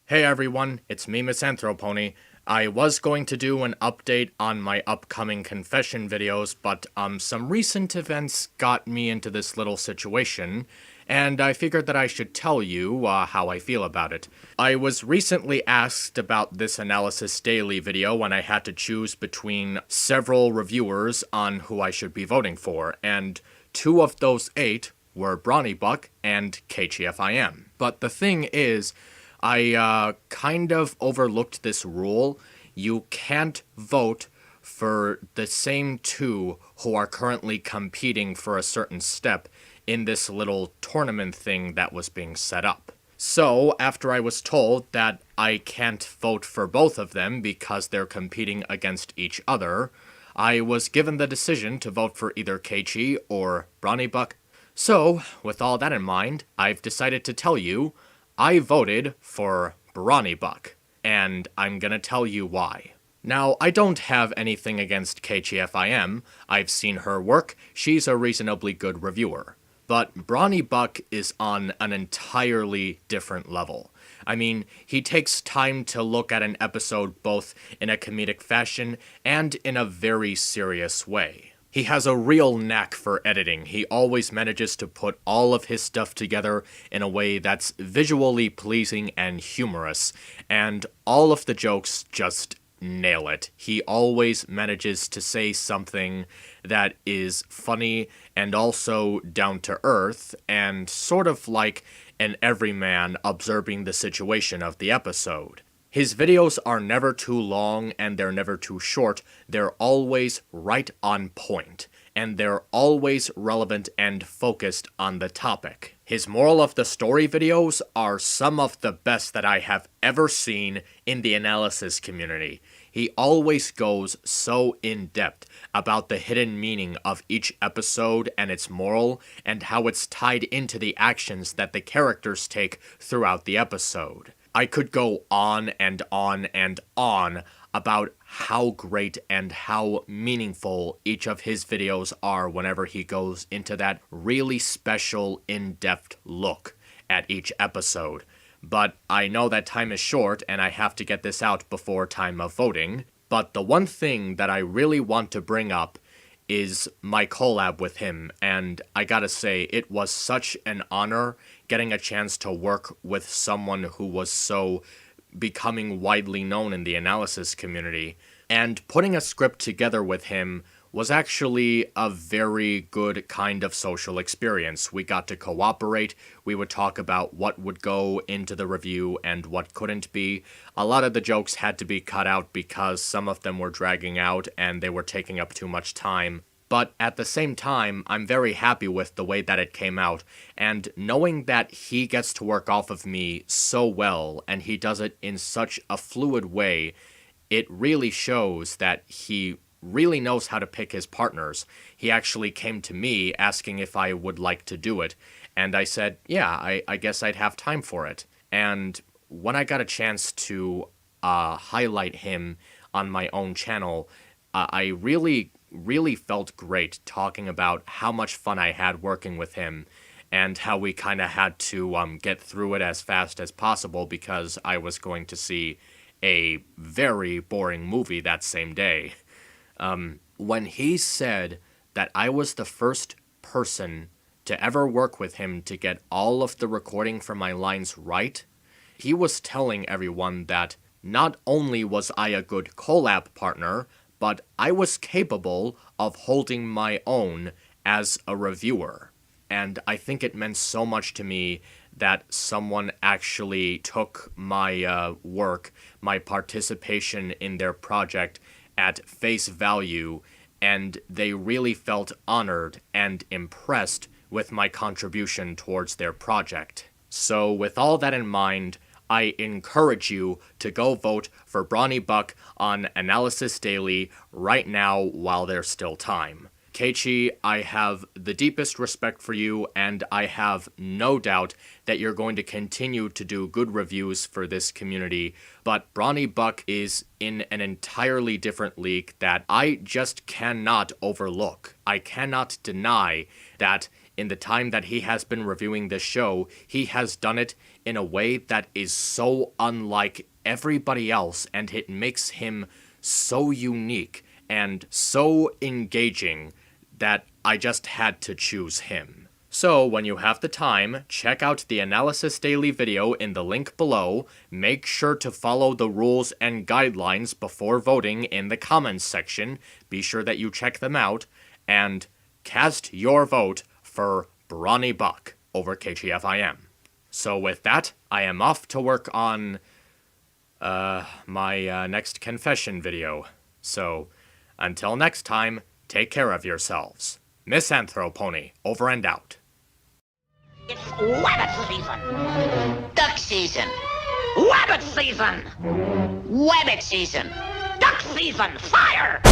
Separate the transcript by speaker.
Speaker 1: Hey everyone, it's me, MisAnthro Pony. I was going to do an update on my upcoming confession videos, but some recent events got me into this little situation, and I figured that I should tell you how I feel about it. I was recently asked about this Analysis Daily video when I had to choose between several reviewers on who I should be voting for, and two of those eight were Brawny and KGFIM. But the thing is, I kind of overlooked this rule. You can't vote for the same two who are currently competing for a certain step in this little tournament thing that was being set up. So, after I was told that I can't vote for both of them because they're competing against each other, I was given the decision to vote for either KG or Brawny. So, with all that in mind, I've decided to tell you I voted for Brawny, and I'm gonna tell you why. Now, I don't have anything against KGFIM. I've seen her work. She's a reasonably good reviewer. But Brawny is on an entirely different level. I mean, he takes time to look at an episode both in a comedic fashion and in a very serious way. He has a real knack for editing. He always manages to put all of his stuff together in a way that's visually pleasing and humorous, and all of the jokes just nail it. He always manages to say something that is funny and also down to earth, and sort of like an everyman observing the situation of the episode. His videos are never too long and they're never too short. They're always right on point, and they're always relevant and focused on the topic. His moral of the story videos are some of the best that I have ever seen in the analysis community. He always goes so in-depth about the hidden meaning of each episode and its moral, and how it's tied into the actions that the characters take throughout the episode. I could go on and on and on about how great and how meaningful each of his videos are whenever he goes into that really special, in-depth look at each episode. But I know that time is short and I have to get this out before time of voting. But the one thing that I really want to bring up is my collab with him, and I gotta say, it was such an honor getting a chance to work with someone who was so becoming widely known in the analysis community, and putting a script together with him was actually a very good kind of social experience. We got to cooperate, we would talk about what would go into the review and what couldn't be. A lot of the jokes had to be cut out because some of them were dragging out and they were taking up too much time. But at the same time, I'm very happy with the way that it came out, and knowing that he gets to work off of me so well, and he does it in such a fluid way, it really shows that he really knows how to pick his partners. He actually came to me asking if I would like to do it, and I said, yeah, I guess I'd have time for it. And when I got a chance to highlight him on my own channel, I really felt great talking about how much fun I had working with him, and how we kind of had to get through it as fast as possible because I was going to see a very boring movie that same day. When he said that I was the first person to ever work with him to get all of the recording for my lines right, he was telling everyone that not only was I a good collab partner, but I was capable of holding my own as a reviewer. And I think it meant so much to me that someone actually took my work, my participation in their project at face value, and they really felt honored and impressed with my contribution towards their project. So with all that in mind, I encourage you to go vote for Brawny on Analysis Daily right now while there's still time. Keiichi, I have the deepest respect for you, and I have no doubt that you're going to continue to do good reviews for this community, but Brawny is in an entirely different league that I just cannot overlook. I cannot deny that in the time that he has been reviewing this show, he has done it in a way that is so unlike everybody else, and it makes him so unique and so engaging that I just had to choose him. So, when you have the time, check out the Analysis Daily video in the link below, make sure to follow the rules and guidelines before voting in the comments section, be sure that you check them out, and cast your vote for Brawny Buck over KGFIM. So with that, I am off to work on, my next confession video. So, until next time, take care of yourselves. MisAnthro Pony, over and out.
Speaker 2: It's Wabbit season! Duck season! Wabbit season! Wabbit season! Duck season! Fire!